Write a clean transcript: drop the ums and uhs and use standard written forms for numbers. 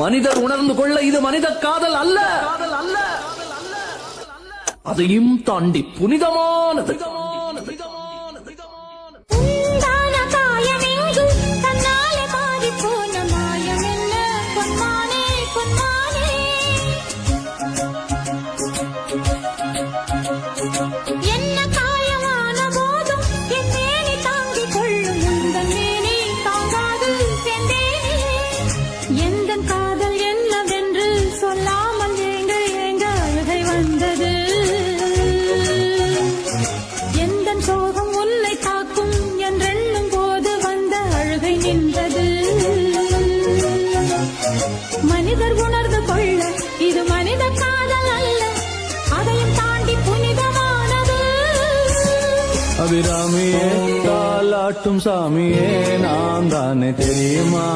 மனிதர் உணர்ந்து கொள்ள இது மனித காதல் அல்ல, அதையும் தாண்டி புனிதமானது. மனிதர் உணர்ந்து கொள்ள இது மனித காதல் அல்ல, அதையும் தாண்டி புனிதமானது. அபிராமியே தாலாட்டும் சாமியே நான் தானே தெரியுமா?